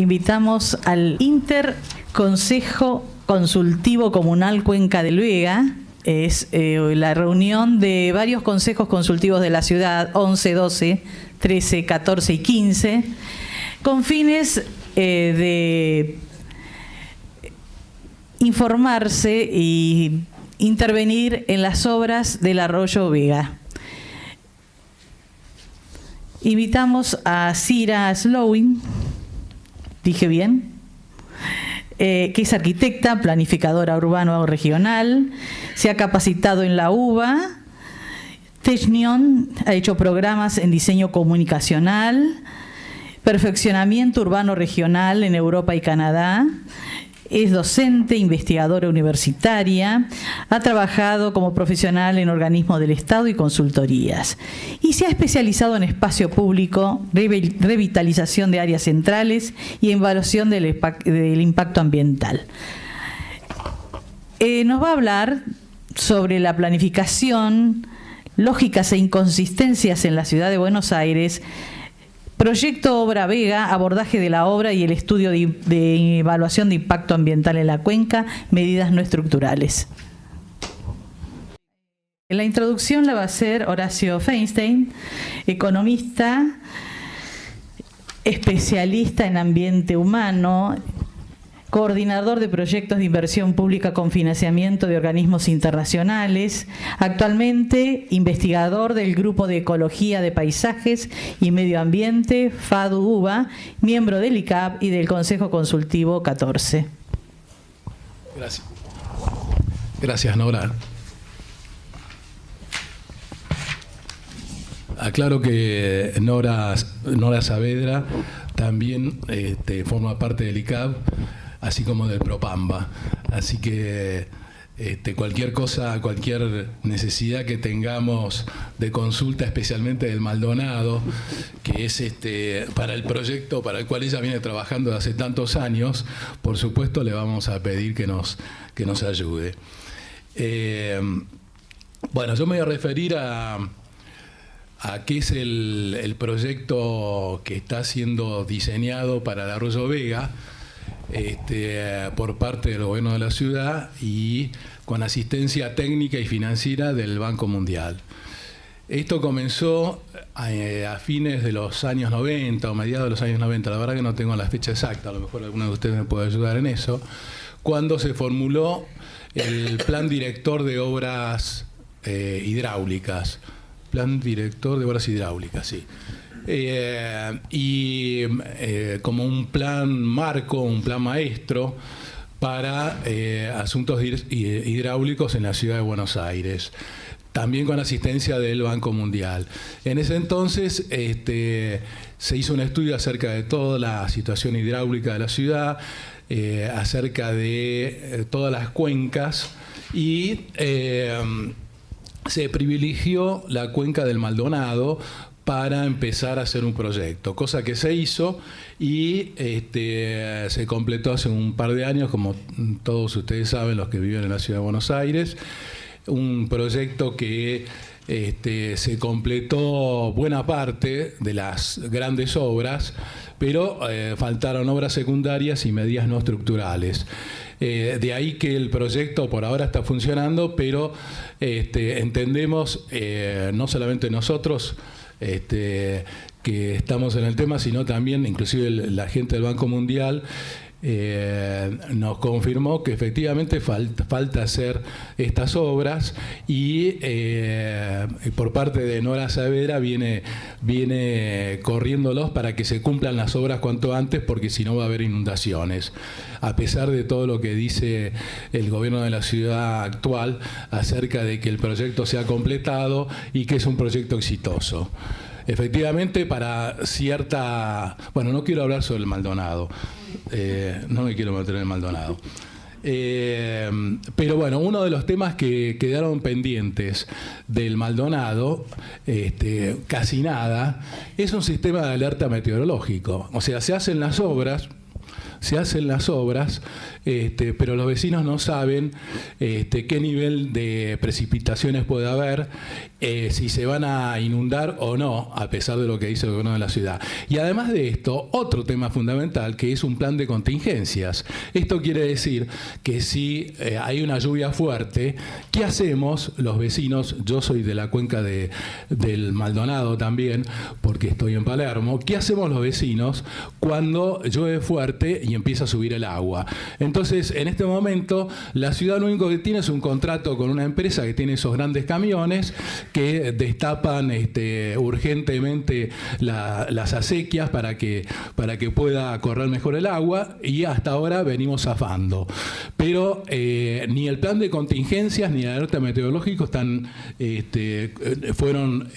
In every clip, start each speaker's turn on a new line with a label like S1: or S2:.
S1: invitamos al Interconsejo Consultivo Comunal Cuenca del Vega. Es la reunión de varios consejos consultivos de la ciudad, 11, 12, 13, 14 y 15, con fines de informarse y intervenir en las obras del Arroyo Vega. Invitamos a Cira Slowin, dije bien, que es arquitecta, planificadora urbano regional, se ha capacitado en la UBA, Technion, ha hecho programas en diseño comunicacional, perfeccionamiento urbano regional en Europa y Canadá. Es docente, investigadora universitaria, ha trabajado como profesional en organismos del Estado y consultorías. Y se ha especializado en espacio público, revitalización de áreas centrales y evaluación del impacto ambiental. Nos va a hablar sobre la planificación, lógicas e inconsistencias en la ciudad de Buenos Aires, Proyecto Obra Vega, abordaje de la obra y el estudio de evaluación de impacto ambiental en la cuenca, medidas no estructurales. La introducción la va a hacer Horacio Feinstein, economista, especialista en ambiente humano, coordinador de proyectos de inversión pública con financiamiento de organismos internacionales, actualmente investigador del Grupo de Ecología de Paisajes y Medio Ambiente, FADU-UBA, miembro del ICAP y del Consejo Consultivo 14.
S2: Gracias. Gracias, Nora. Aclaro que Nora Saavedra también forma parte del ICAP, así como del PROPAMBA. Así que cualquier cosa, cualquier necesidad que tengamos de consulta, especialmente del Maldonado, que es para el proyecto para el cual ella viene trabajando de hace tantos años, por supuesto le vamos a pedir que nos ayude. Bueno, yo me voy a referir a qué es el proyecto que está siendo diseñado para el Arroyo Vega, por parte del gobierno de la ciudad y con asistencia técnica y financiera del Banco Mundial. Esto comenzó a fines de los años 90 o mediados de los años 90, la verdad que no tengo la fecha exacta, a lo mejor alguno de ustedes me puede ayudar en eso, cuando se formuló el Plan Director de Obras Hidráulicas. Plan Director de Obras Hidráulicas, sí. Como un plan marco, un plan maestro para asuntos hidráulicos en la ciudad de Buenos Aires, también con asistencia del Banco Mundial. En ese entonces se hizo un estudio acerca de toda la situación hidráulica de la ciudad, acerca de todas las cuencas y se privilegió la cuenca del Maldonado para empezar a hacer un proyecto, cosa que se hizo y se completó hace un par de años, como todos ustedes saben, los que viven en la ciudad de Buenos Aires, un proyecto que se completó buena parte de las grandes obras, pero faltaron obras secundarias y medidas no estructurales. De ahí que el proyecto por ahora está funcionando, pero entendemos, no solamente nosotros que estamos en el tema, sino también inclusive la gente del Banco Mundial nos confirmó que efectivamente falta hacer estas obras y por parte de Nora Saavedra viene corriéndolos para que se cumplan las obras cuanto antes, porque si no va a haber inundaciones, a pesar de todo lo que dice el gobierno de la ciudad actual acerca de que el proyecto se ha completado y que es un proyecto exitoso. Efectivamente, para cierta... Bueno, no quiero hablar sobre el Maldonado, no me quiero meter en el Maldonado. Pero bueno, uno de los temas que quedaron pendientes del Maldonado, casi nada, es un sistema de alerta meteorológico. O sea, se hacen las obras, se hacen las obras, pero los vecinos no saben qué nivel de precipitaciones puede haber, si se van a inundar o no, a pesar de lo que dice el gobierno de la ciudad. Y además de esto, otro tema fundamental, que es un plan de contingencias. Esto quiere decir que si hay una lluvia fuerte, ¿qué hacemos los vecinos? Yo soy de la cuenca del Maldonado también, porque estoy en Palermo. ¿Qué hacemos los vecinos cuando llueve fuerte y empieza a subir el agua? Entonces, en este momento, la ciudad lo único que tiene es un contrato con una empresa que tiene esos grandes camiones que destapan urgentemente las acequias para que pueda correr mejor el agua, y hasta ahora venimos zafando. Pero ni el plan de contingencias ni la alerta meteorológica fueron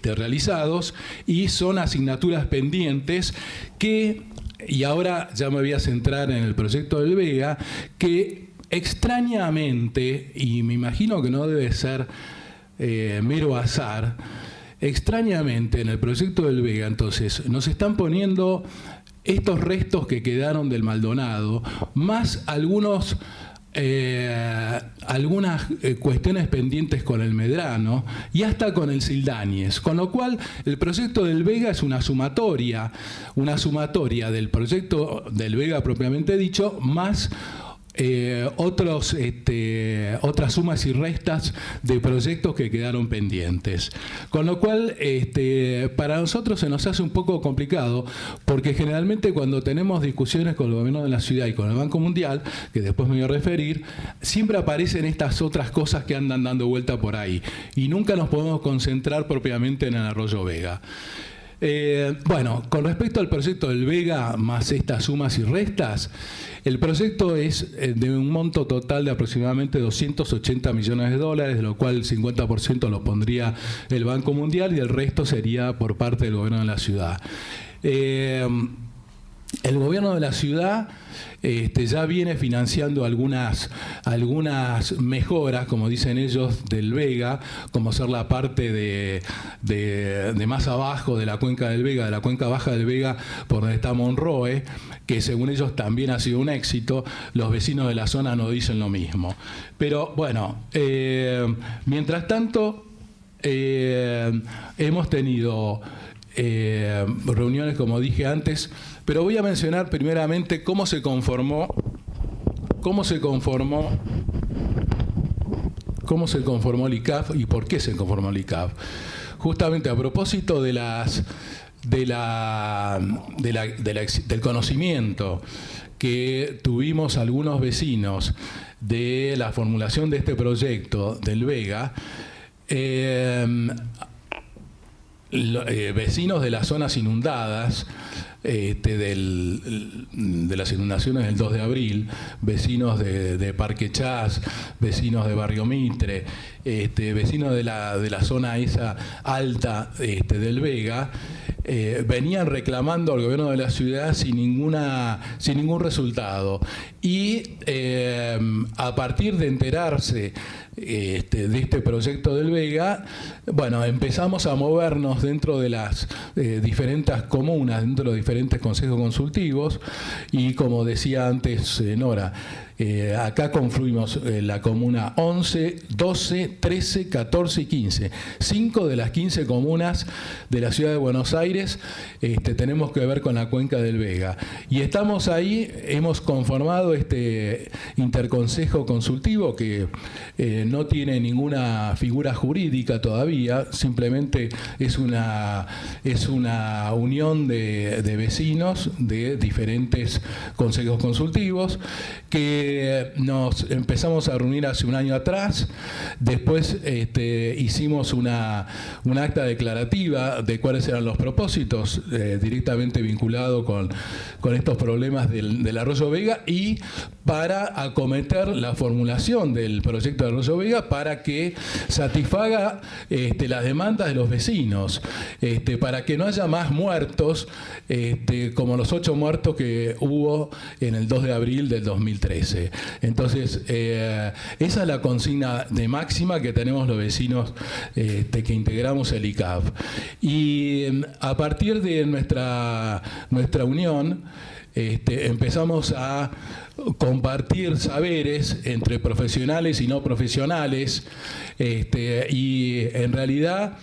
S2: realizados, y son asignaturas pendientes que, y ahora ya me voy a centrar en el proyecto del Vega, que extrañamente, y me imagino que no debe ser mero azar, extrañamente en el proyecto del Vega, entonces, nos están poniendo estos restos que quedaron del Maldonado, más algunas cuestiones pendientes con el Medrano y hasta con el Sildañez, con lo cual el proyecto del Vega es una sumatoria del proyecto del Vega propiamente dicho, más otras sumas y restas de proyectos que quedaron pendientes. Con lo cual, para nosotros se nos hace un poco complicado, porque generalmente cuando tenemos discusiones con el gobierno de la ciudad y con el Banco Mundial, que después me voy a referir, siempre aparecen estas otras cosas que andan dando vuelta por ahí, y nunca nos podemos concentrar propiamente en el Arroyo Vega. Bueno, con respecto al proyecto del Vega, más estas sumas y restas, el proyecto es de un monto total de aproximadamente 280 millones de dólares, de lo cual el 50% lo pondría el Banco Mundial y el resto sería por parte del gobierno de la ciudad. El gobierno de la ciudad ya viene financiando algunas mejoras, como dicen ellos, del Vega, como ser la parte de más abajo de la cuenca del Vega, de la cuenca baja del Vega, por donde está Monroe, que según ellos también ha sido un éxito. Los vecinos de la zona no dicen lo mismo. Pero bueno, mientras tanto, hemos tenido reuniones, como dije antes, pero voy a mencionar primeramente cómo se conformó el ICAF y por qué se conformó el ICAF. Justamente a propósito del conocimiento que tuvimos algunos vecinos de la formulación de este proyecto del Vega, vecinos de las zonas inundadas, de las inundaciones del 2 de abril, vecinos de Parque Chas, vecinos de Barrio Mitre, vecinos de la zona esa alta del Vega, venían reclamando al gobierno de la ciudad sin ningún resultado. Y a partir de enterarse de este proyecto del Vega, bueno, empezamos a movernos dentro de las diferentes comunas, dentro de los diferentes consejos consultivos, y como decía antes Nora, acá confluimos la comuna 11, 12, 13, 14 y 15. 5 de las 15 comunas de la ciudad de Buenos Aires tenemos que ver con la cuenca del Vega. Y estamos ahí, hemos conformado este interconsejo consultivo que no tiene ninguna figura jurídica todavía, simplemente es una unión de vecinos de diferentes consejos consultivos que nos empezamos a reunir hace un año atrás. Después hicimos un acta declarativa de cuáles eran los propósitos directamente vinculado con estos problemas del Arroyo Vega, y para acometer la formulación del proyecto de Arroyo Vega para que satisfaga las demandas de los vecinos, para que no haya más muertos como los 8 muertos que hubo en el 2 de abril del 2013. Entonces, esa es la consigna de máxima que tenemos los vecinos que integramos el ICAF. Y a partir de nuestra unión, empezamos a compartir saberes entre profesionales y no profesionales, y en realidad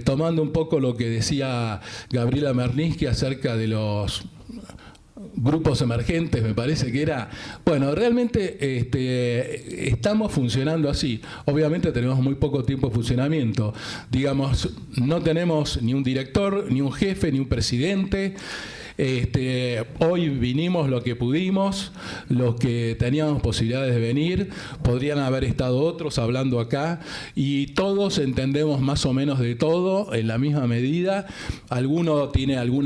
S2: tomando un poco lo que decía Gabriela Merninsky acerca de los grupos emergentes, me parece que era, bueno, realmente estamos funcionando así. Obviamente tenemos muy poco tiempo de funcionamiento, digamos, no tenemos ni un director, ni un jefe, ni un presidente. Hoy vinimos lo que pudimos, los que teníamos posibilidades de venir, podrían haber estado otros hablando acá, y todos entendemos más o menos de todo en la misma medida. Alguno tiene algún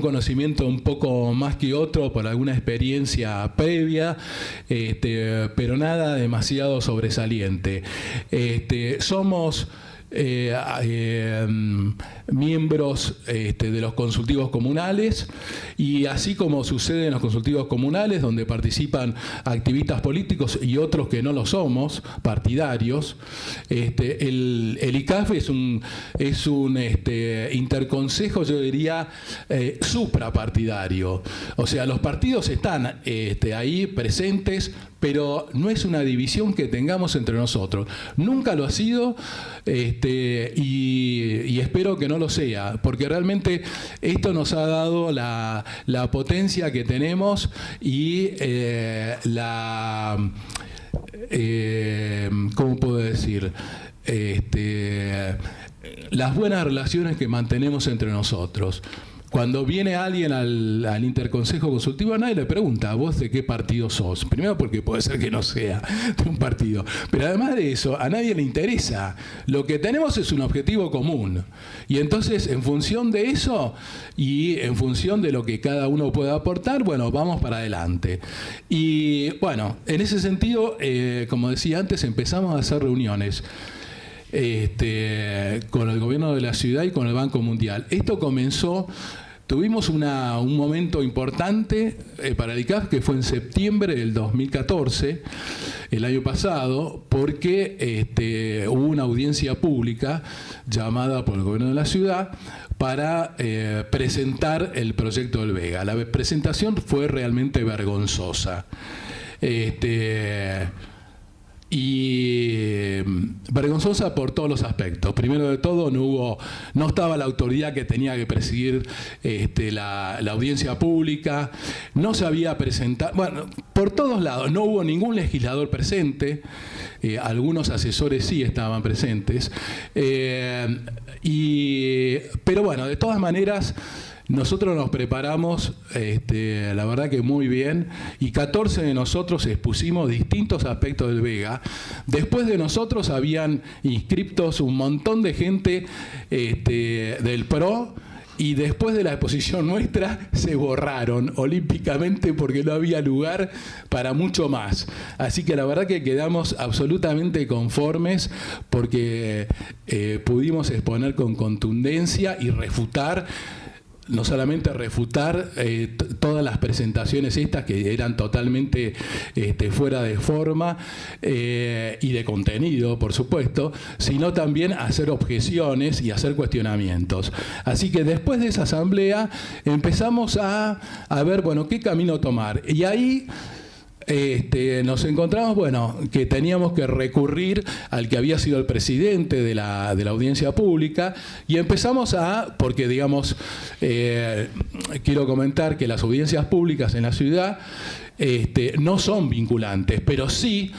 S2: conocimiento un poco más que otro por alguna experiencia previa, pero nada demasiado sobresaliente. Somos miembros de los consultivos comunales, y así como sucede en los consultivos comunales, donde participan activistas políticos y otros que no lo somos, partidarios, el ICAF es un interconsejo, yo diría, suprapartidario. O sea, los partidos están ahí presentes, pero no es una división que tengamos entre nosotros. Nunca lo ha sido, y espero que no lo sea, porque realmente esto nos ha dado la potencia que tenemos y ¿cómo puedo decir? Las buenas relaciones que mantenemos entre nosotros. Cuando viene alguien al interconsejo consultivo, nadie le pregunta, ¿vos de qué partido sos? Primero porque puede ser que no sea de un partido. Pero además de eso, a nadie le interesa. Lo que tenemos es un objetivo común. Y entonces, en función de eso y en función de lo que cada uno pueda aportar, bueno, vamos para adelante. Y bueno, en ese sentido, como decía antes, empezamos a hacer reuniones con el gobierno de la ciudad y con el Banco Mundial. Esto comenzó, tuvimos un momento importante para el ICAF, que fue en septiembre del 2014, el año pasado, porque hubo una audiencia pública llamada por el gobierno de la ciudad para presentar el proyecto del Vega. La presentación fue realmente vergonzosa. Y vergonzosa por todos los aspectos. Primero de todo, no estaba la autoridad que tenía que presidir la audiencia pública, no se había presentado, bueno, por todos lados, no hubo ningún legislador presente, algunos asesores sí estaban presentes, pero bueno, de todas maneras, nosotros nos preparamos, la verdad que muy bien, y 14 de nosotros expusimos distintos aspectos del Vega. Después de nosotros habían inscriptos un montón de gente del PRO, y después de la exposición nuestra se borraron olímpicamente porque no había lugar para mucho más. Así que la verdad que quedamos absolutamente conformes porque pudimos exponer con contundencia y refutar, no solamente refutar todas las presentaciones estas que eran totalmente fuera de forma y de contenido, por supuesto, sino también hacer objeciones y hacer cuestionamientos. Así que después de esa asamblea empezamos a ver, bueno, qué camino tomar. Y ahí nos encontramos, bueno, que teníamos que recurrir al que había sido el presidente de la audiencia pública, y empezamos porque digamos, quiero comentar que las audiencias públicas en la ciudad no son vinculantes, pero sí,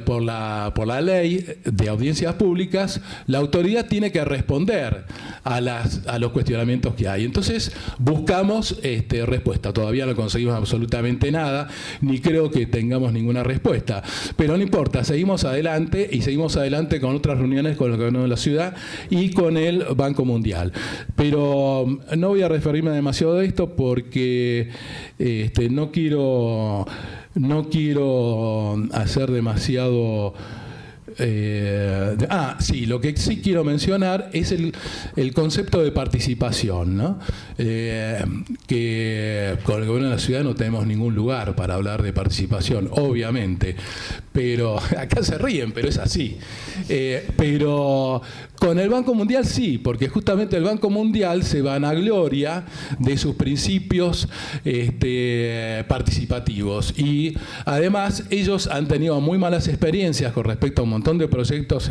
S2: por la ley de audiencias públicas, la autoridad tiene que responder a los cuestionamientos que hay. Entonces buscamos respuesta. Todavía no conseguimos absolutamente nada, ni creo que tengamos ninguna respuesta, pero no importa, seguimos adelante, y seguimos adelante con otras reuniones con el gobierno de la ciudad y con el Banco Mundial. Pero no voy a referirme demasiado a esto porque no quiero hacer demasiado. Sí, lo que sí quiero mencionar es el concepto de participación, ¿no? Que con el gobierno de la ciudad no tenemos ningún lugar para hablar de participación, obviamente, pero acá se ríen, pero es así. Pero con el Banco Mundial sí, porque justamente el Banco Mundial se vanagloria de sus principios participativos, y además ellos han tenido muy malas experiencias con respecto a un montón de proyectos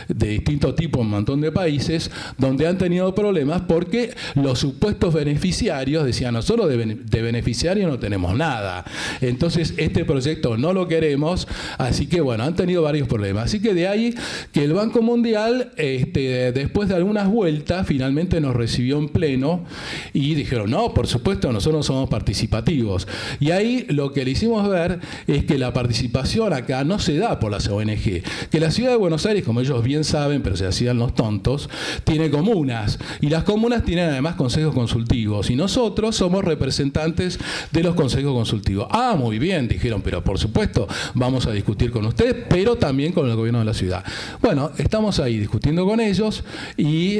S2: de distinto tipo en un montón de países, donde han tenido problemas porque los supuestos beneficiarios decían: nosotros de beneficiarios no tenemos nada, entonces este proyecto no lo queremos. Así que bueno, han tenido varios problemas. Así que de ahí que el Banco Mundial, después de algunas vueltas, finalmente nos recibió en pleno y dijeron: no, por supuesto, nosotros somos participativos. Y ahí lo que le hicimos ver es que la participación acá no se da por las ONG, que la ciudad de Buenos Aires, como ellos bien saben, pero se hacían los tontos, tiene comunas, y las comunas tienen además consejos consultivos, y nosotros somos representantes de los consejos consultivos. Ah, muy bien, dijeron, pero por supuesto vamos a discutir con ustedes, pero también con el gobierno de la ciudad. Bueno, estamos ahí discutiendo con ellos, y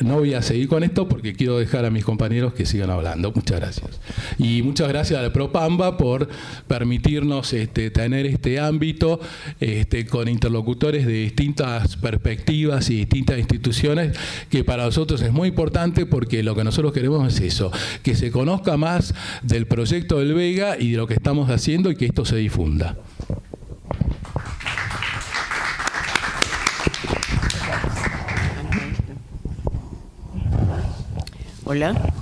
S2: no voy a seguir con esto porque quiero dejar a mis compañeros que sigan hablando. Muchas gracias. Y muchas gracias a la Propamba por permitirnos tener este ámbito con interlocutores de distintas perspectivas y distintas instituciones, que para nosotros es muy importante, porque lo que nosotros queremos es eso, que se conozca más del proyecto del Vega y de lo que estamos haciendo, y que esto se difunda.
S3: Hola.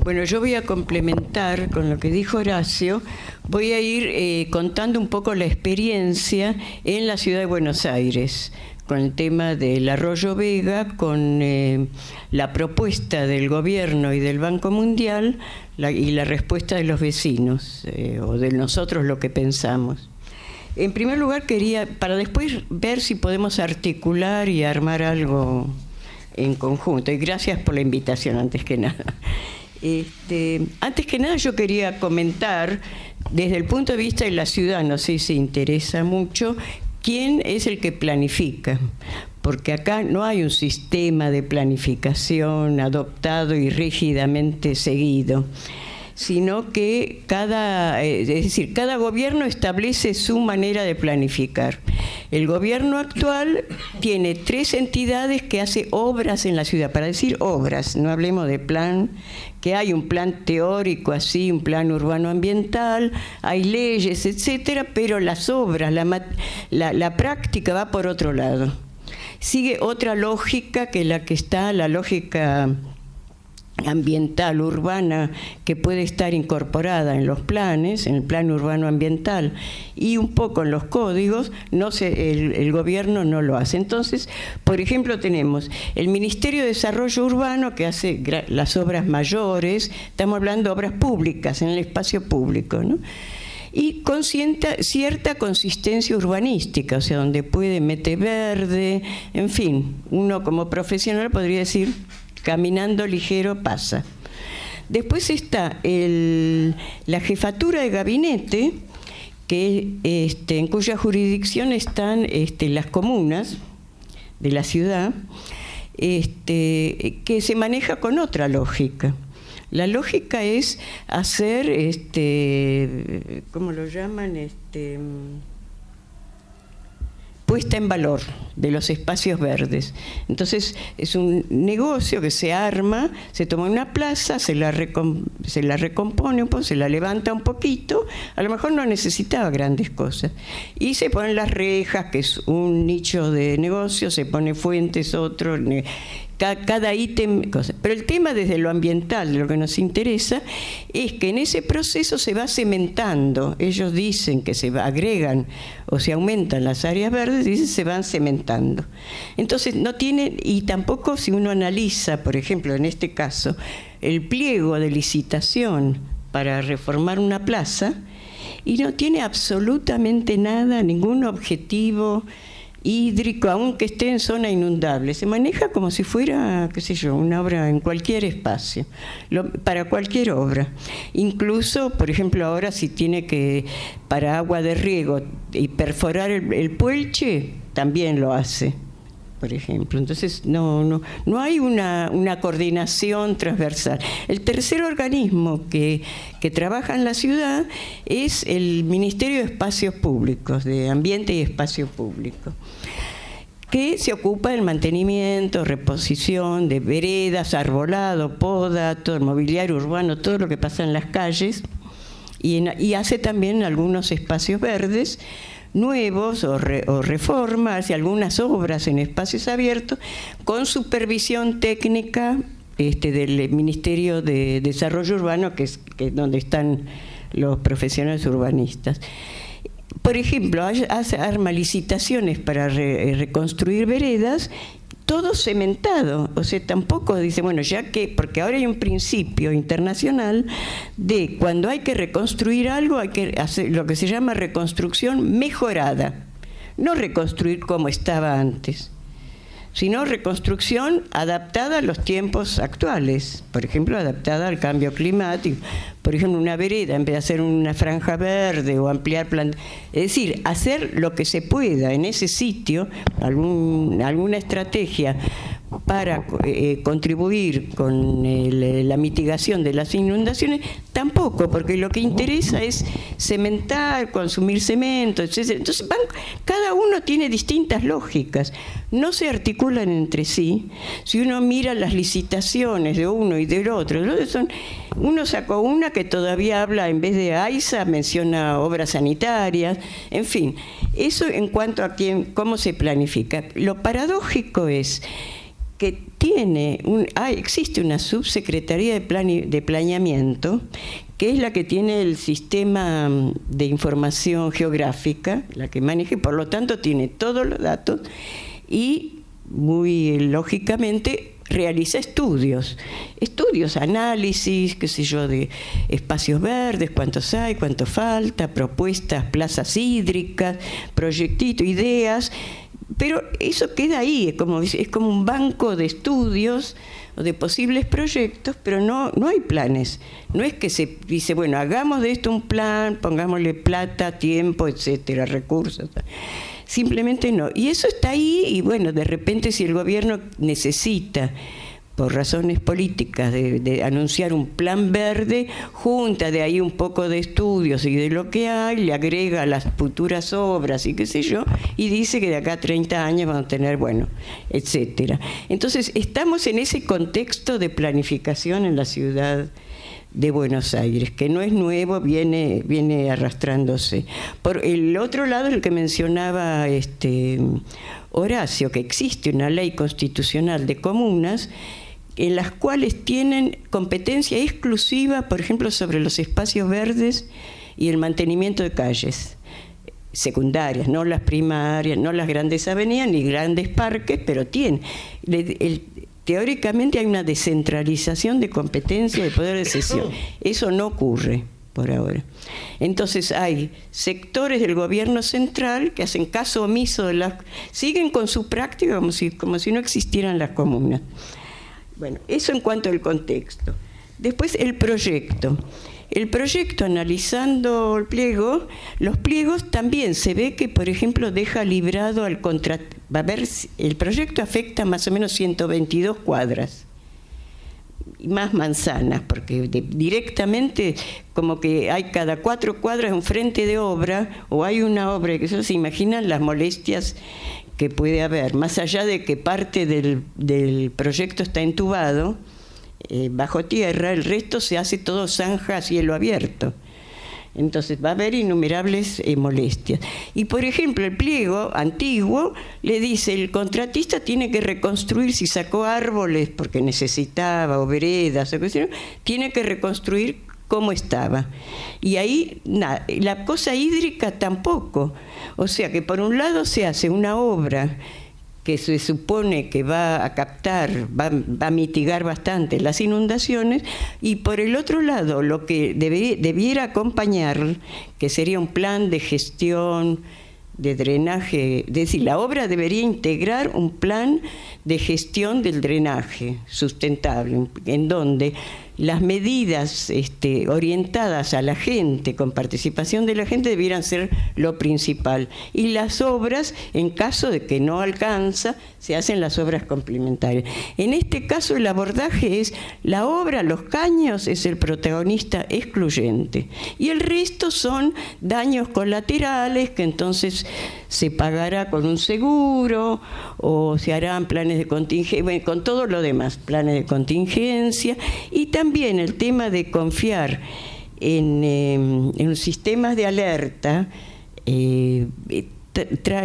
S3: Bueno, yo voy a complementar con lo que dijo Horacio. Voy a ir contando un poco la experiencia en la ciudad de Buenos Aires, con el tema del Arroyo Vega, con la propuesta del gobierno y del Banco Mundial, y la respuesta de los vecinos, o de nosotros lo que pensamos. En primer lugar, para después ver si podemos articular y armar algo en conjunto, y gracias por la invitación, antes que nada. Antes que nada, yo quería comentar, desde el punto de vista de la ciudad, no sé si interesa mucho, quién es el que planifica, porque acá no hay un sistema de planificación adoptado y rígidamente seguido, sino que cada gobierno establece su manera de planificar. El gobierno actual tiene 3 entidades que hace obras en la ciudad. Para decir obras, no hablemos de plan, que hay un plan teórico así, un plan urbano ambiental, hay leyes, etcétera, pero las obras, la práctica va por otro lado. Sigue otra lógica que la lógica ambiental, urbana, que puede estar incorporada en los planes, en el plan urbano ambiental y un poco en los códigos. El gobierno no lo hace. Entonces, por ejemplo, tenemos el Ministerio de Desarrollo Urbano, que hace las obras mayores, estamos hablando de obras públicas en el espacio público, ¿no? Y con cierta consistencia urbanística, o sea, donde puede meter verde, en fin, uno como profesional podría decir: caminando ligero pasa. Después está la jefatura de gabinete, en cuya jurisdicción están las comunas de la ciudad, que se maneja con otra lógica. La lógica es hacer, ¿cómo lo llaman? Puesta en valor de los espacios verdes. Entonces es un negocio que se arma, se toma una plaza, se la recompone un poco, se la levanta un poquito, a lo mejor no necesitaba grandes cosas, y se ponen las rejas, que es un nicho de negocio, se pone fuentes, otro, cada ítem, cosa. Pero el tema desde lo ambiental, de lo que nos interesa, es que en ese proceso se va cementando. Ellos dicen que se agregan o se aumentan las áreas verdes, dicen se van cementando. Entonces no tienen, y tampoco si uno analiza, por ejemplo, en este caso, el pliego de licitación para reformar una plaza, y no tiene absolutamente nada, ningún objetivo hídrico, aunque esté en zona inundable. Se maneja como si fuera, qué sé yo, una obra en cualquier espacio, para cualquier obra. Incluso, por ejemplo, ahora si tiene que, para agua de riego, y perforar el puelche, también lo hace. por ejemplo. Entonces no hay una coordinación transversal. El tercer organismo que trabaja en la ciudad es el Ministerio de Espacios Públicos, de Ambiente y Espacio Público, que se ocupa del mantenimiento, reposición de veredas, arbolado, poda, todo el mobiliario urbano, todo lo que pasa en las calles, y hace también algunos espacios verdes nuevos o reformas y algunas obras en espacios abiertos con supervisión técnica del Ministerio de Desarrollo Urbano, que es donde están los profesionales urbanistas. Por ejemplo, arma licitaciones para reconstruir veredas, todo cementado. O sea, tampoco dice, bueno, ya que, porque ahora hay un principio internacional de cuando hay que reconstruir algo, hay que hacer lo que se llama reconstrucción mejorada. No reconstruir como estaba antes, sino reconstrucción adaptada a los tiempos actuales, por ejemplo, adaptada al cambio climático. Por ejemplo, una vereda, en vez de hacer una franja verde o ampliar plantas, es decir, hacer lo que se pueda en ese sitio, alguna estrategia para contribuir con la mitigación de las inundaciones, tampoco, porque lo que interesa es cementar, consumir cemento, etc. Entonces, cada uno tiene distintas lógicas, no se articulan entre sí. Si uno mira las licitaciones de uno y del otro, uno sacó una que todavía habla, en vez de AISA, menciona obras sanitarias, en fin, eso en cuanto a cómo se planifica. Lo paradójico es que existe una subsecretaría de planeamiento, que es la que tiene el sistema de información geográfica, la que maneja, y por lo tanto tiene todos los datos y muy lógicamente realiza estudios, análisis, qué sé yo, de espacios verdes, cuántos hay, cuánto falta, propuestas, plazas hídricas, proyectitos, ideas. Pero eso queda ahí, es como un banco de estudios o de posibles proyectos, pero no hay planes. No es que se dice, bueno, hagamos de esto un plan, pongámosle plata, tiempo, etcétera, recursos. Simplemente no. Y eso está ahí, y bueno, de repente si el gobierno necesita, por razones políticas, de anunciar un plan verde, junta de ahí un poco de estudios y de lo que hay, le agrega las futuras obras y qué sé yo, y dice que de acá a 30 años van a tener, bueno, etcétera. Entonces, estamos en ese contexto de planificación en la ciudad de Buenos Aires, que no es nuevo, viene arrastrándose. Por el otro lado, el que mencionaba Horacio, que existe una ley constitucional de comunas en las cuales tienen competencia exclusiva, por ejemplo, sobre los espacios verdes y el mantenimiento de calles secundarias, no las primarias, no las grandes avenidas ni grandes parques, pero tienen. Teóricamente hay una descentralización de competencia y de poder de decisión. Eso no ocurre por ahora. Entonces hay sectores del gobierno central que hacen caso omiso siguen con su práctica como si no existieran las comunas. Bueno, eso en cuanto al contexto. Después el proyecto. El proyecto, analizando el pliego, los pliegos también se ve que, por ejemplo, deja librado al contrato. El proyecto afecta más o menos 122 cuadras y más manzanas, porque directamente como que hay cada 4 cuadras un frente de obra, o hay una obra que se imaginan las molestias que puede haber, más allá de que parte del proyecto está entubado, bajo tierra, el resto se hace todo zanja a cielo abierto. Entonces va a haber innumerables molestias. Y por ejemplo, el pliego antiguo le dice, el contratista tiene que reconstruir, si sacó árboles porque necesitaba, o veredas, o qué sé yo, tiene que reconstruir como estaba. Y ahí, nada, la cosa hídrica tampoco. O sea que por un lado se hace una obra que se supone que va a captar, va a mitigar bastante las inundaciones, y por el otro lado lo que debiera acompañar, que sería un plan de gestión, de drenaje, es decir, la obra debería integrar un plan de gestión del drenaje sustentable, en donde las medidas orientadas a la gente, con participación de la gente, debieran ser lo principal. Y las obras, en caso de que no alcanza, se hacen las obras complementarias. En este caso el abordaje es la obra, los caños, es el protagonista excluyente. Y el resto son daños colaterales que entonces se pagará con un seguro o se harán planes de contingencia, bueno, con todo lo demás, planes de contingencia. Y también el tema de confiar en sistemas de alerta,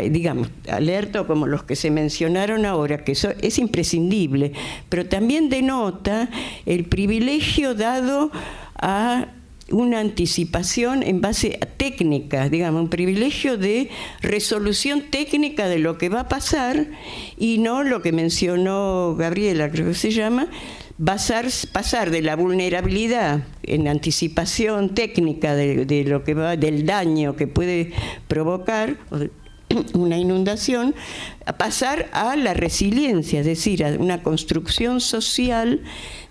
S3: digamos, alerta como los que se mencionaron ahora, que eso es imprescindible, pero también denota el privilegio dado a una anticipación en base a técnicas, digamos, un privilegio de resolución técnica de lo que va a pasar y no lo que mencionó Gabriela, creo que se llama, pasar de la vulnerabilidad en anticipación técnica de lo que va, del daño que puede provocar una inundación, a pasar a la resiliencia, es decir, a una construcción social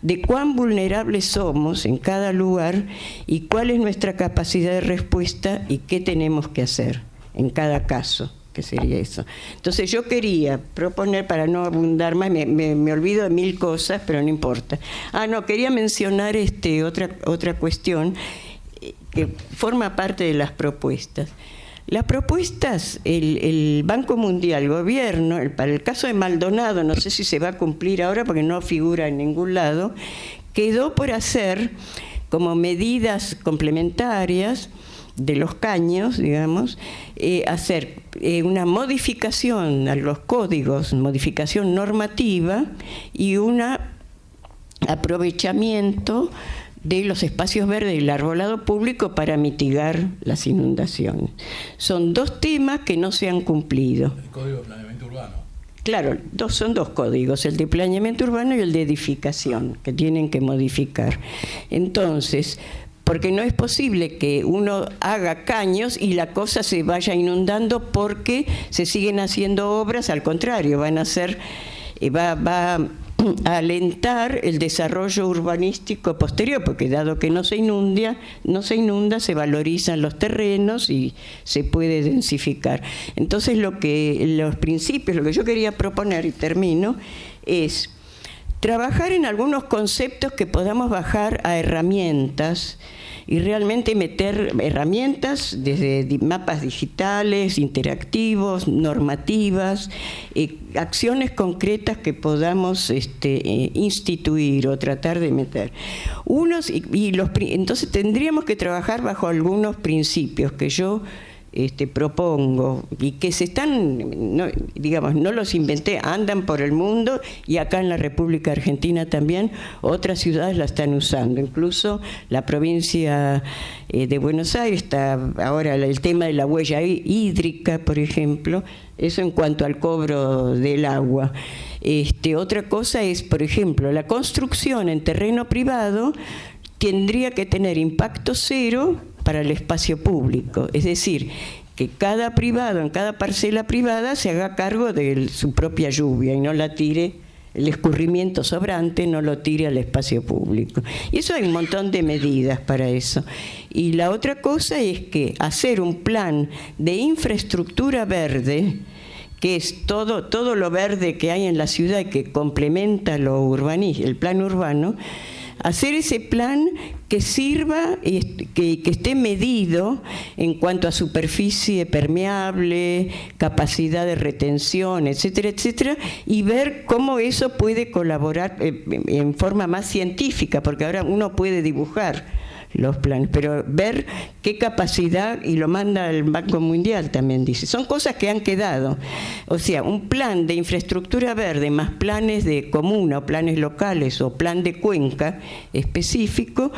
S3: de cuán vulnerables somos en cada lugar y cuál es nuestra capacidad de respuesta y qué tenemos que hacer en cada caso, que sería eso. Entonces yo quería proponer, para no abundar más, me olvido de 1000 cosas, pero no importa. Quería mencionar otra cuestión que forma parte de las propuestas. Las propuestas, el Banco Mundial, el gobierno, para el caso de Maldonado, no sé si se va a cumplir ahora porque no figura en ningún lado, quedó por hacer como medidas complementarias de los caños, digamos, hacer una modificación a los códigos, modificación normativa y un aprovechamiento de los espacios verdes y el arbolado público para mitigar las inundaciones. Son 2 temas que no se han cumplido.
S2: El Código de Planeamiento Urbano.
S3: Claro, son 2 códigos, el de planeamiento urbano y el de edificación, que tienen que modificar. Entonces, porque no es posible que uno haga caños y la cosa se vaya inundando porque se siguen haciendo obras, al contrario, van a ser, va a alentar el desarrollo urbanístico posterior, porque dado que no se inunda, se valorizan los terrenos y se puede densificar. Entonces los principios, lo que yo quería proponer, y termino, es trabajar en algunos conceptos que podamos bajar a herramientas y realmente meter herramientas desde mapas digitales, interactivos, normativas, acciones concretas que podamos instituir o tratar de meter. Entonces tendríamos que trabajar bajo algunos principios que yo propongo y que se están, no los inventé, andan por el mundo y acá en la República Argentina también otras ciudades la están usando, incluso la provincia de Buenos Aires está ahora el tema de la huella hídrica, por ejemplo, eso en cuanto al cobro del agua. Otra cosa es, por ejemplo, la construcción en terreno privado tendría que tener impacto cero para el espacio público, es decir, que cada privado, en cada parcela privada, se haga cargo de su propia lluvia y no la tire, el escurrimiento sobrante no lo tire al espacio público. Y eso hay un montón de medidas para eso. Y la otra cosa es que hacer un plan de infraestructura verde, que es todo lo verde que hay en la ciudad y que complementa el plan urbano, hacer ese plan que sirva, que esté medido en cuanto a superficie permeable, capacidad de retención, etcétera, etcétera, y ver cómo eso puede colaborar en forma más científica, porque ahora uno puede dibujar los planes, pero ver qué capacidad, y lo manda el Banco Mundial también dice, son cosas que han quedado, o sea, un plan de infraestructura verde más planes de comuna o planes locales o plan de cuenca específico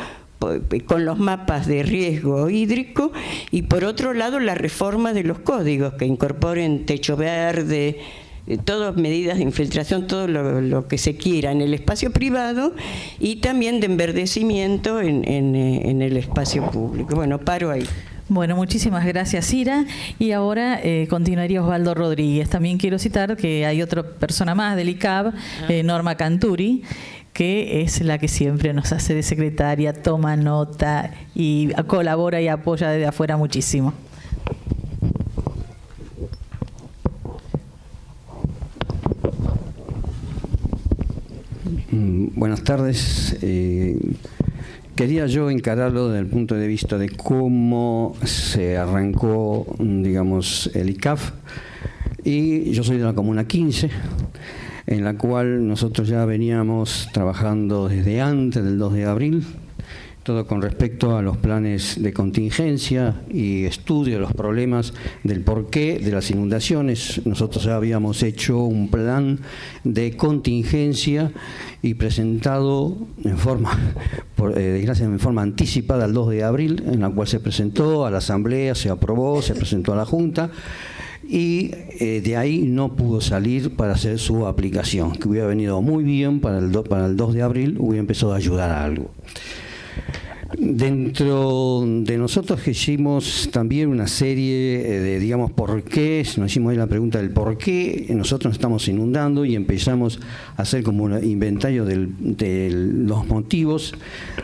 S3: con los mapas de riesgo hídrico, y por otro lado la reforma de los códigos que incorporen techo verde, todas medidas de infiltración, todo lo que se quiera en el espacio privado y también de enverdecimiento en el espacio público. Bueno, paro ahí.
S1: Bueno, muchísimas gracias, Cira. Y ahora continuaría Osvaldo Rodríguez. También quiero citar que hay otra persona más del ICAB, Norma Canturi, que es la que siempre nos hace de secretaria, toma nota y colabora y apoya desde afuera muchísimo.
S4: Buenas tardes. Quería yo encararlo desde el punto de vista de cómo se arrancó, digamos, el ICAF. Y yo soy de la Comuna 15, en la cual nosotros ya veníamos trabajando desde antes del 2 de abril, todo con respecto a los planes de contingencia y estudio de los problemas del porqué de las inundaciones. Nosotros ya habíamos hecho un plan de contingencia y presentado en forma, desgracia, en forma anticipada el 2 de abril, en la cual se presentó a la Asamblea, se aprobó, se presentó a la Junta, y de ahí no pudo salir para hacer su aplicación, que hubiera venido muy bien para el 2 de abril, hubiera empezado a ayudar a algo. Nosotros hicimos también una serie de, digamos, por qué, nos hicimos ahí la pregunta del por qué nosotros nos estamos inundando y empezamos a hacer como un inventario de los motivos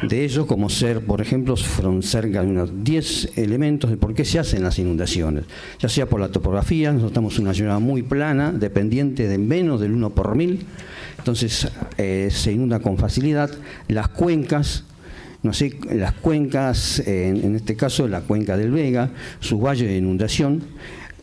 S4: de ellos, como ser, por ejemplo, fueron cerca de unos 10 elementos de por qué se hacen las inundaciones, ya sea por la topografía. Nosotros estamos en una ciudad muy plana, dependiente de menos del 1 por 1000, entonces se inunda con facilidad. Las cuencas, no sé, las cuencas, en este caso la cuenca del Vega, sus valles de inundación,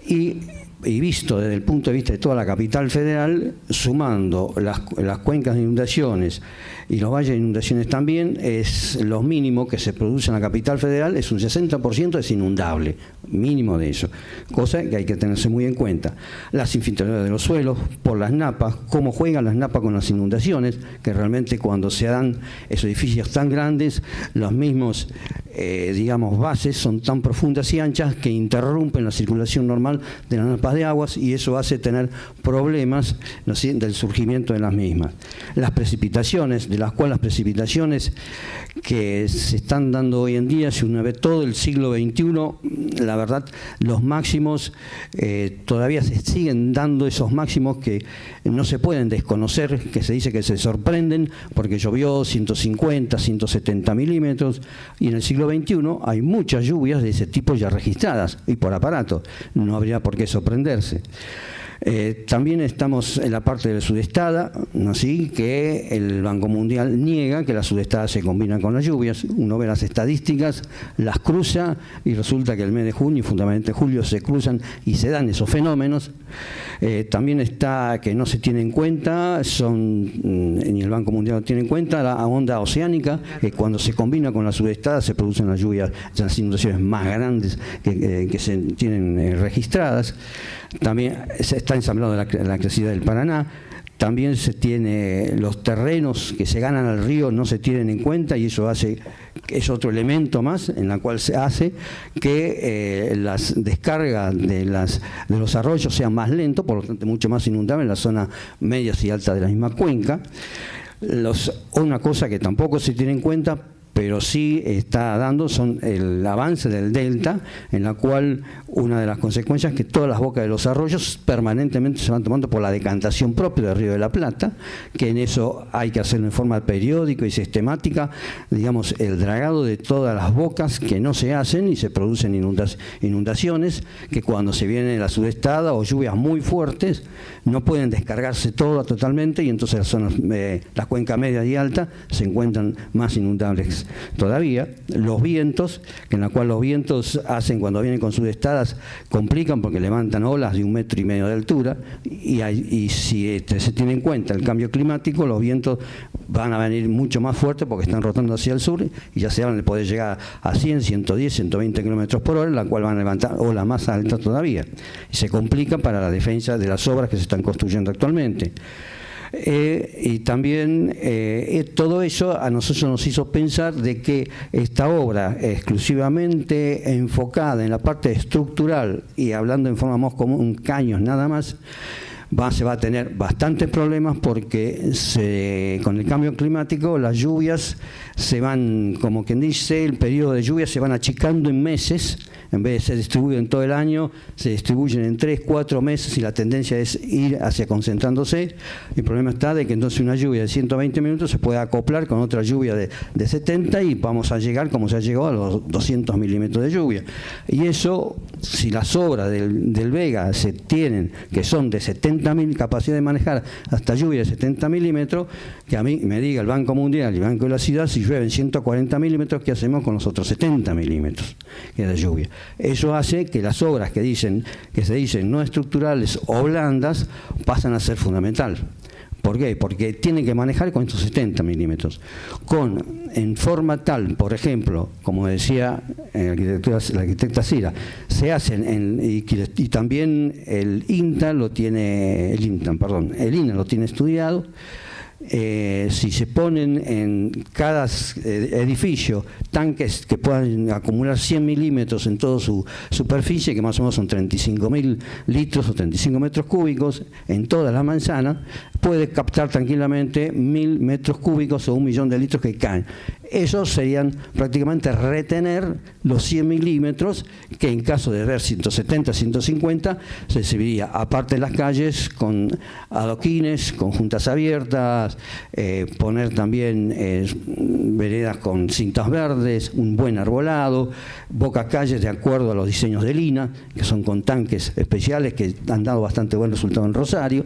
S4: y visto desde el punto de vista de toda la capital federal, sumando las cuencas de inundaciones y los valles de inundaciones también, es lo mínimo que se produce en la capital federal, es un 60% es inundable, mínimo de eso, cosa que hay que tenerse muy en cuenta. Las infiltraciones de los suelos, por las napas, cómo juegan las napas con las inundaciones, que realmente cuando se dan esos edificios tan grandes, los mismos, digamos, bases son tan profundas y anchas que interrumpen la circulación normal de las napas de aguas, y eso hace tener problemas, ¿no sé?, del surgimiento de las mismas. Las precipitaciones, de las cuales las precipitaciones que se están dando hoy en día, si uno ve todo el siglo XXI, la verdad, los máximos, todavía se siguen dando esos máximos que no se pueden desconocer, que se dice que se sorprenden, porque llovió 150, 170 milímetros, y en el siglo XXI hay muchas lluvias de ese tipo ya registradas, y por aparato, no habría por qué sorprenderse. También estamos en la parte de la sudestada, ¿no? Así que el Banco Mundial niega que la sudestada se combina con las lluvias. Uno ve las estadísticas, las cruza, y resulta que el mes de junio y fundamentalmente julio se cruzan y se dan esos fenómenos. También está que no se tiene en cuenta, ni el Banco Mundial no tiene en cuenta la onda oceánica, que cuando se combina con la sudestada se producen las lluvias, las inundaciones más grandes que se tienen registradas. También se está ensamblado la crecida del Paraná. También se tiene los terrenos que se ganan al río, no se tienen en cuenta, y eso es otro elemento más en la cual se hace que las descargas de los arroyos sean más lentos, por lo tanto mucho más inundables en la zona medias y alta de la misma cuenca. Una cosa que tampoco se tiene en cuenta, pero sí está dando, son el avance del delta, en la cual una de las consecuencias es que todas las bocas de los arroyos permanentemente se van tomando por la decantación propia del Río de la Plata, que en eso hay que hacerlo en forma periódica y sistemática, digamos, el dragado de todas las bocas que no se hacen, y se producen inundaciones que cuando se viene la sudestada o lluvias muy fuertes no pueden descargarse todo totalmente, y entonces las zonas, la cuenca media y alta se encuentran más inundables todavía. Los vientos, en la cual los vientos hacen, cuando vienen con sudestadas, complican porque levantan olas de 1,5 metros de altura, y si se tiene en cuenta el cambio climático, los vientos van a venir mucho más fuertes porque están rotando hacia el sur, y ya se van a poder llegar a 100, 110, 120 kilómetros por hora, en la cual van a levantar olas más altas todavía, y se complica para la defensa de las obras que se están construyendo actualmente. Y también todo eso a nosotros nos hizo pensar de que esta obra exclusivamente enfocada en la parte estructural y hablando en forma más común, caños nada más, se va a tener bastantes problemas, porque con el cambio climático las lluvias se van, como quien dice, el periodo de lluvia se van achicando en meses, en vez de ser distribuido en todo el año, se distribuyen en 3, 4 meses y la tendencia es ir hacia concentrándose. El problema está de que entonces una lluvia de 120 minutos se puede acoplar con otra lluvia de 70 y vamos a llegar, como se ha llegado, a los 200 milímetros de lluvia. Y eso, si las obras del Vega se tienen, que son de 70.000, capacidad de manejar hasta lluvia de 70 milímetros, que a mí me diga el Banco Mundial y el Banco de la Ciudad, si llueven 140 milímetros, ¿qué hacemos con los otros 70 milímetros de lluvia? Eso hace que las obras que se dicen no estructurales o blandas pasan a ser fundamental. ¿Por qué? Porque tienen que manejar con estos 70 milímetros. En forma tal, por ejemplo, como decía la arquitecta Cira, se hacen, y también el INTA lo tiene estudiado. Si se ponen en cada edificio tanques que puedan acumular 100 milímetros en toda su superficie, que más o menos son 35.000 litros o 35 metros cúbicos en toda la manzana, puede captar tranquilamente 1.000 metros cúbicos o 1.000.000 de litros que caen. Esos serían prácticamente retener los 100 milímetros que en caso de ver 170, 150 se serviría, aparte de las calles, con adoquines, con juntas abiertas, poner también veredas con cintas verdes, un buen arbolado, bocacalles de acuerdo a los diseños de Lina, que son con tanques especiales que han dado bastante buen resultado en Rosario.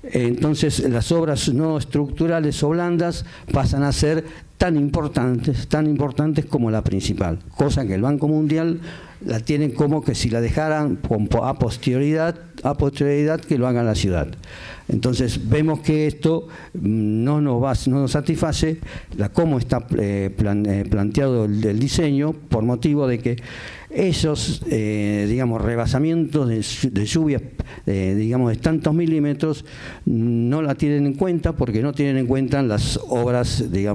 S4: Entonces las obras no estructurales o blandas pasan a ser tan importantes como la principal, cosa que el Banco Mundial la tiene como que si la dejaran a posterioridad que lo haga la ciudad. Entonces vemos que esto no nos satisface cómo está planteado el diseño, por motivo de que esos rebasamientos de lluvia de tantos milímetros no la tienen en cuenta, porque no tienen en cuenta las obras de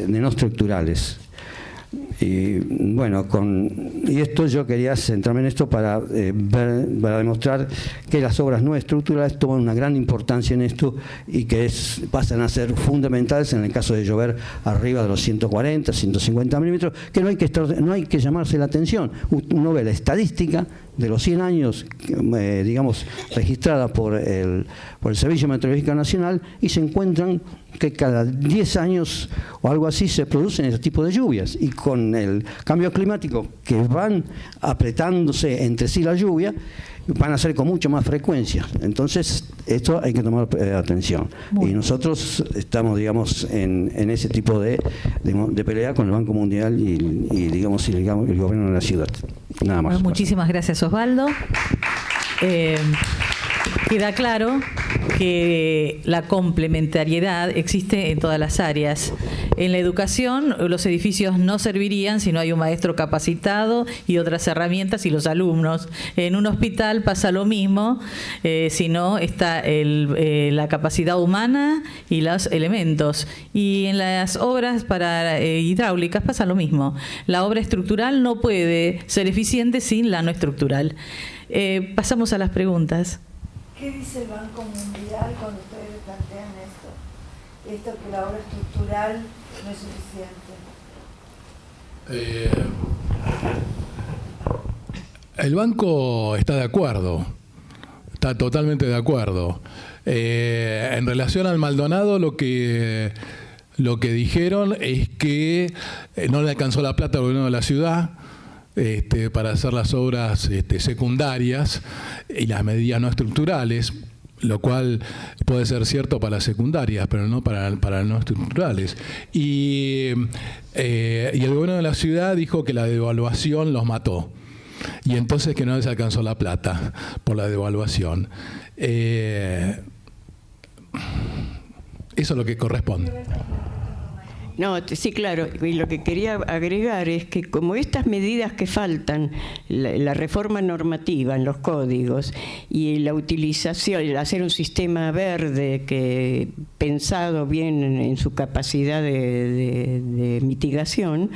S4: no estructurales. Y bueno, y esto yo quería centrarme en esto para demostrar que las obras no estructurales toman una gran importancia en esto y que pasan a ser fundamentales en el caso de llover arriba de los 140, 150 milímetros, que no hay que llamarse la atención. Uno ve la estadística de los 100 años, registrada por el Servicio Meteorológico Nacional, y se encuentran que cada 10 años o algo así se producen ese tipo de lluvias, y con el cambio climático que van apretándose entre sí la lluvia, van a ser con mucho más frecuencia. Entonces esto hay que tomar atención. Y nosotros estamos en ese tipo de pelea con el Banco Mundial y el gobierno de la ciudad. Nada más.
S1: Bueno, muchísimas gracias, Osvaldo. Queda claro que la complementariedad existe en todas las áreas. En la educación, los edificios no servirían si no hay un maestro capacitado y otras herramientas y los alumnos. En un hospital pasa lo mismo, si no está la capacidad humana y los elementos. Y en las obras hidráulicas pasa lo mismo. La obra estructural no puede ser eficiente sin la no estructural. Pasamos a las preguntas.
S5: ¿Qué dice el Banco Mundial cuando ustedes plantean esto? Esto que la obra estructural no es suficiente.
S2: El banco está de acuerdo, está totalmente de acuerdo. En relación al Maldonado, lo que dijeron es que no le alcanzó la plata al gobierno de la ciudad para hacer las obras secundarias y las medidas no estructurales, lo cual puede ser cierto para las secundarias, pero no para no estructurales. Y el gobierno de la ciudad dijo que la devaluación los mató, y entonces que no les alcanzó la plata por la devaluación. Eso es lo que corresponde.
S3: No, sí, claro. Y lo que quería agregar es que como estas medidas que faltan, la reforma normativa en los códigos y la utilización, el hacer un sistema verde pensado bien en su capacidad de mitigación,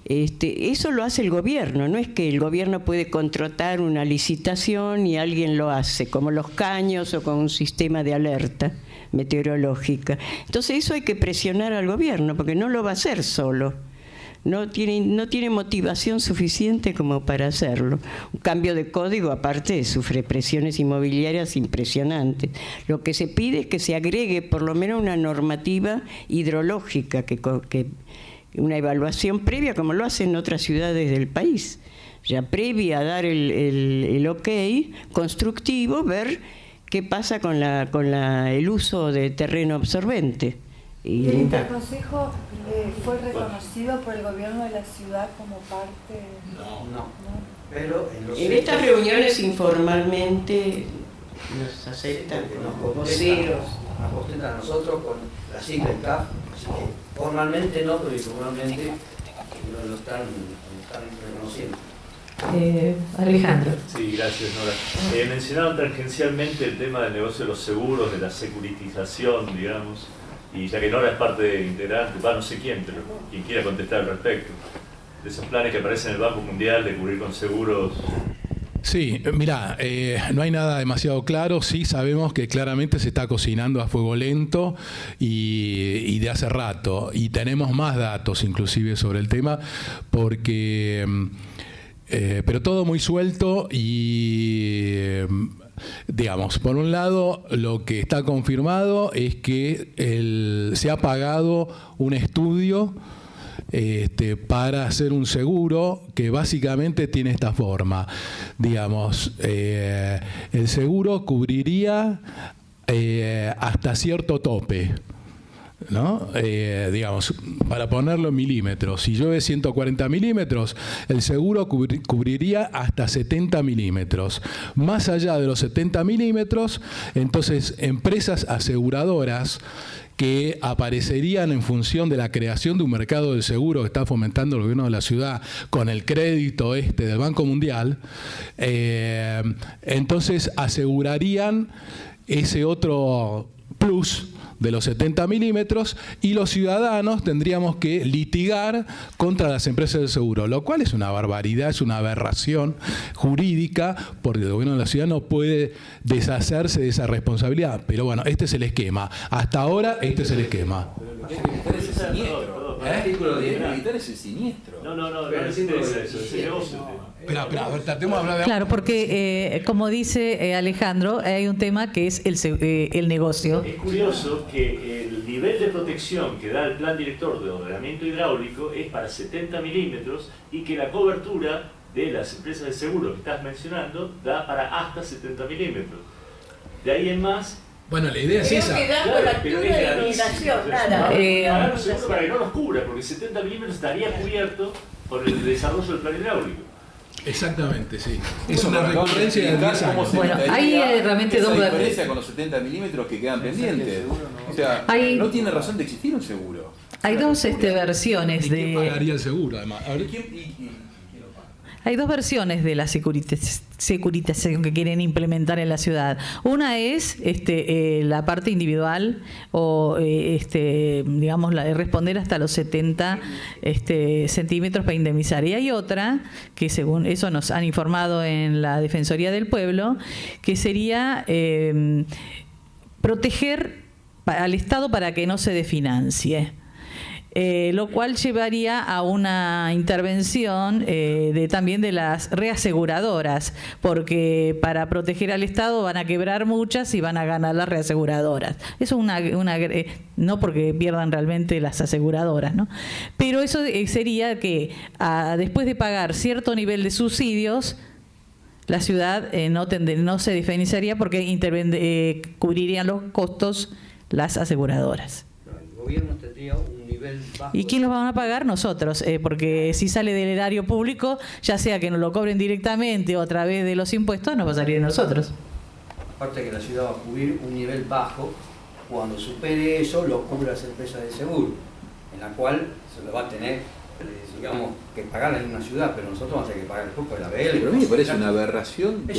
S3: eso lo hace el gobierno. No es que el gobierno puede contratar una licitación y alguien lo hace, como los caños o con un sistema de alerta meteorológica. Entonces eso hay que presionar al gobierno, porque no lo va a hacer solo. no tiene motivación suficiente como para hacerlo. Un cambio de código, aparte, sufre presiones inmobiliarias impresionantes. Lo que se pide es que se agregue por lo menos una normativa hidrológica, que una evaluación previa, como lo hacen en otras ciudades del país. Ya previa a dar el ok constructivo, ver qué pasa con el uso de terreno absorbente.
S5: ¿Y el interconsejo fue reconocido por el gobierno de la ciudad como parte?
S4: No. Pero
S3: en estas reuniones informalmente nos aceptan como voceros.
S4: Nos contestan a nosotros con la sigla CAF, así que formalmente no, pero informalmente lo están reconociendo.
S1: Alejandro.
S6: Sí, gracias, Nora. Mencionaron tangencialmente el tema del negocio de los seguros, de la securitización, digamos, y ya que Nora es parte integrante, no sé quién, pero quien quiera contestar al respecto, de esos planes que aparecen en el Banco Mundial de cubrir con seguros.
S2: Sí, mirá, no hay nada demasiado claro. Sí sabemos que claramente se está cocinando a fuego lento y de hace rato. Y tenemos más datos inclusive sobre el tema porque... pero todo muy suelto y, digamos, por un lado, lo que está confirmado es que se ha pagado un estudio para hacer un seguro que básicamente tiene esta forma. Digamos, el seguro cubriría hasta cierto tope, ¿no? Digamos, para ponerlo en milímetros, si llueve 140 milímetros, el seguro cubriría hasta 70 milímetros. Más allá de los 70 milímetros, entonces empresas aseguradoras que aparecerían en función de la creación de un mercado de seguro que está fomentando el gobierno de la ciudad con el crédito del Banco Mundial, entonces asegurarían ese otro plus de los 70 milímetros y los ciudadanos tendríamos que litigar contra las empresas de seguro, lo cual es una barbaridad, es una aberración jurídica, porque el gobierno de la ciudad no puede deshacerse de esa responsabilidad. Pero bueno, este es el esquema. Hasta ahora, este es el esquema.
S7: El artículo 10 militar es el siniestro.
S6: No les interesa eso, es el negocio.
S2: Espera, a ver, tratemos de hablar de...
S1: Claro, porque como dice Alejandro, hay un tema que es el negocio.
S6: Es curioso que el nivel de protección que da el plan director de ordenamiento hidráulico es para 70 milímetros y que la cobertura de las empresas de seguro que estás mencionando da para hasta 70 milímetros. De ahí en más...
S2: Bueno, la idea es esa.
S3: Que da cobertura de inundación, nada.
S6: Para que no nos cubra, porque 70 milímetros estaría cubierto por el desarrollo del plan hidráulico.
S2: Exactamente, sí. Es una recurrencia de 10 años.
S1: Bueno, hay realmente dos
S7: diferencia con los 70 milímetros que quedan pendientes. O sea, no tiene razón de existir un seguro.
S1: Hay dos versiones de...
S2: ¿Quién pagaría el seguro, además? A ver,
S1: Hay dos versiones de la securitización que quieren implementar en la ciudad. Una es la parte individual o digamos la de responder hasta los 70 centímetros para indemnizar. Y hay otra que según eso nos han informado en la Defensoría del Pueblo, que sería proteger al Estado para que no se desfinancie. Lo cual llevaría a una intervención también de las reaseguradoras, porque para proteger al Estado van a quebrar muchas y van a ganar las reaseguradoras. Eso es no porque pierdan realmente las aseguradoras, ¿no? Pero eso sería que después de pagar cierto nivel de subsidios, la ciudad no se diferenciaría porque cubrirían los costos las aseguradoras.
S4: El gobierno tendría un nivel bajo.
S1: ¿Y quién los van a pagar? Nosotros, porque si sale del erario público, ya sea que nos lo cobren directamente o a través de los impuestos, nos va a salir de nosotros.
S4: Aparte que la ciudad va a cubrir un nivel bajo, cuando supere eso lo cubre las empresas de seguro, en la cual se lo va a tener, digamos, que pagar en una ciudad, pero nosotros vamos a tener que pagar el costo de la BL.
S7: Pero a mí me parece una aberración,
S4: del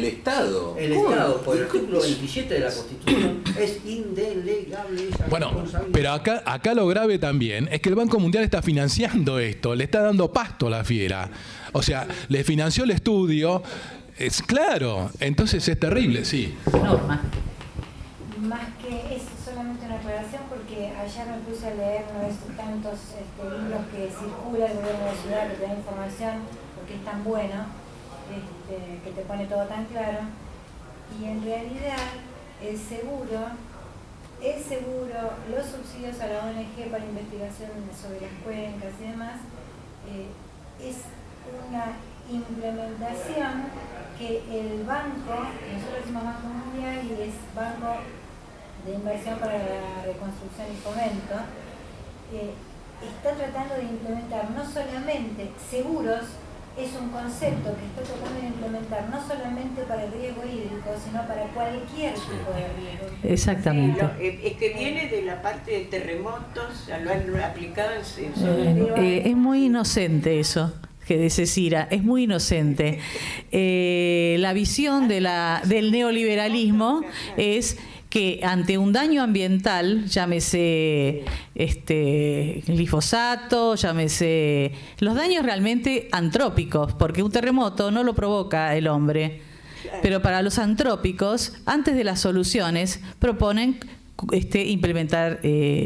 S7: Estado.
S4: El Estado, por el artículo 27 de la Constitución, es indelegable esa responsabilidad.
S2: Pero acá lo grave también es que el Banco Mundial está financiando esto, le está dando pasto a la fiera. O sea, le financió el estudio, es claro, entonces es terrible, sí.
S1: Norma.
S5: Más que eso, solamente una aclaración, porque ayer me puse a leer uno de estos tantos libros que circula el gobierno de la ciudad, que te da información, porque es tan bueno, que te pone todo tan claro. Y en realidad el seguro, los subsidios a la ONG para investigación sobre las cuencas y demás, es una implementación que el banco, nosotros decimos Banco Mundial y es Banco de Inversión para la Reconstrucción y Fomento, está tratando de implementar no solamente seguros, es un concepto que está tratando de implementar no solamente para el riesgo hídrico, sino para cualquier tipo de riesgo.
S1: Exactamente.
S3: Es que viene de la parte de terremotos, lo han aplicado en
S1: es muy inocente eso que dice Cira, es muy inocente. La visión del neoliberalismo es que ante un daño ambiental, llámese glifosato, llámese los daños realmente antrópicos, porque un terremoto no lo provoca el hombre, pero para los antrópicos, antes de las soluciones, proponen implementar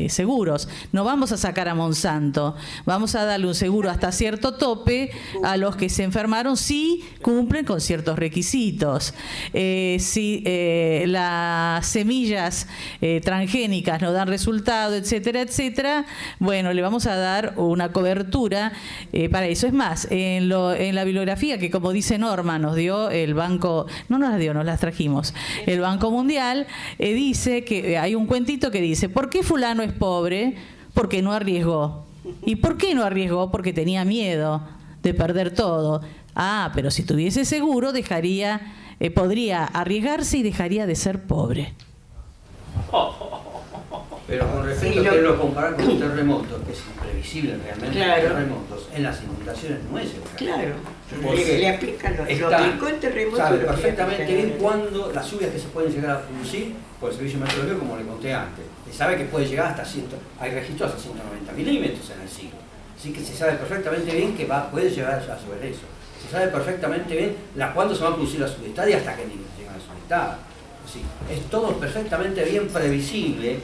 S1: seguros. No vamos a sacar a Monsanto, vamos a darle un seguro hasta cierto tope a los que se enfermaron si cumplen con ciertos requisitos. Si las semillas transgénicas no dan resultado, etcétera, etcétera, bueno, le vamos a dar una cobertura para eso. Es más, en la bibliografía que, como dice Norma, nos dio el banco, no nos las dio, nos las trajimos, el Banco Mundial, dice que hay un cuentito que dice: ¿por qué fulano es pobre? Porque no arriesgó. ¿Y por qué no arriesgó? Porque tenía miedo de perder todo. Ah, pero si tuviese seguro podría arriesgarse y dejaría de ser pobre.
S4: Pero con respecto a quererlo comparar con un terremoto, que es imprevisible realmente, los terremotos en las inundaciones no es el caso.
S3: Claro,
S4: porque
S3: le aplican lo aplicó el terremoto.
S4: Sabe perfectamente bien cuándo las lluvias que se pueden llegar a producir por el servicio meteorológico, como le conté antes. Se sabe que puede llegar hasta hay registros hasta 190 milímetros en el siglo. Así que se sabe perfectamente bien que puede llegar a sobre eso. Se sabe perfectamente bien cuándo se va a producir la subestada y hasta qué nivel llega la subestada. Es todo perfectamente bien previsible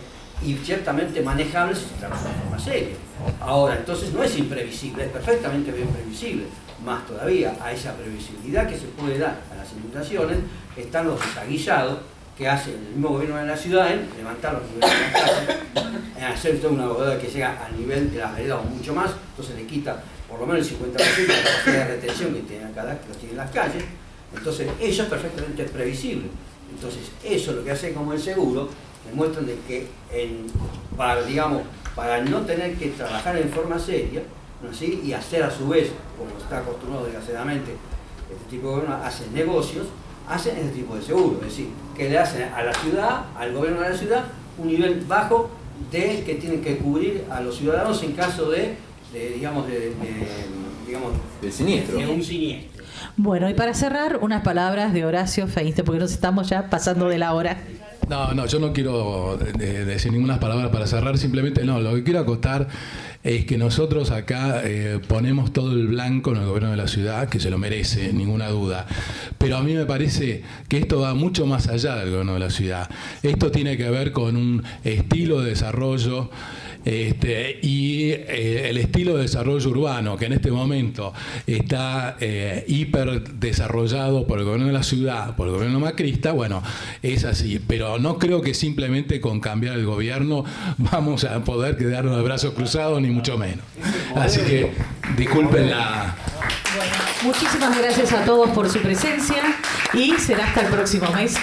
S4: y ciertamente manejable si se trabaja de forma seria. Ahora, entonces no es imprevisible, es perfectamente bien previsible. Más todavía, a esa previsibilidad que se puede dar a las inundaciones, están los desaguillados que hace el mismo gobierno de la ciudad en levantar los niveles de las calles, en hacer toda una bordada que llega al nivel de las veredas o mucho más, entonces le quita por lo menos el 50% de la capacidad de retención que tienen las calles. Entonces eso es perfectamente previsible. Entonces eso es lo que hace como el seguro, demuestran de que para no tener que trabajar en forma seria, ¿no? ¿Sí? Y hacer a su vez, como está acostumbrado desgraciadamente este tipo de gobierno, hacen negocios, hacen este tipo de seguro, es decir, que le hacen a la ciudad, al gobierno de la ciudad, un nivel bajo de que tienen que cubrir a los ciudadanos en caso de
S7: siniestro.
S4: De un siniestro.
S1: Bueno, y para cerrar, unas palabras de Horacio Feiste, porque nos estamos ya pasando de la hora.
S2: No, yo no quiero decir ninguna palabra para cerrar, simplemente lo que quiero acotar es que nosotros acá ponemos todo el blanco en el gobierno de la ciudad, que se lo merece, ninguna duda. Pero a mí me parece que esto va mucho más allá del gobierno de la ciudad. Esto tiene que ver con un estilo de desarrollo y el estilo de desarrollo urbano, que en este momento está hiper desarrollado por el gobierno de la ciudad, por el gobierno macrista. Bueno, es así, pero no creo que simplemente con cambiar el gobierno vamos a poder quedarnos de brazos cruzados, ni mucho menos. Así que disculpen la...
S1: Bueno, muchísimas gracias a todos por su presencia y será hasta el próximo mes.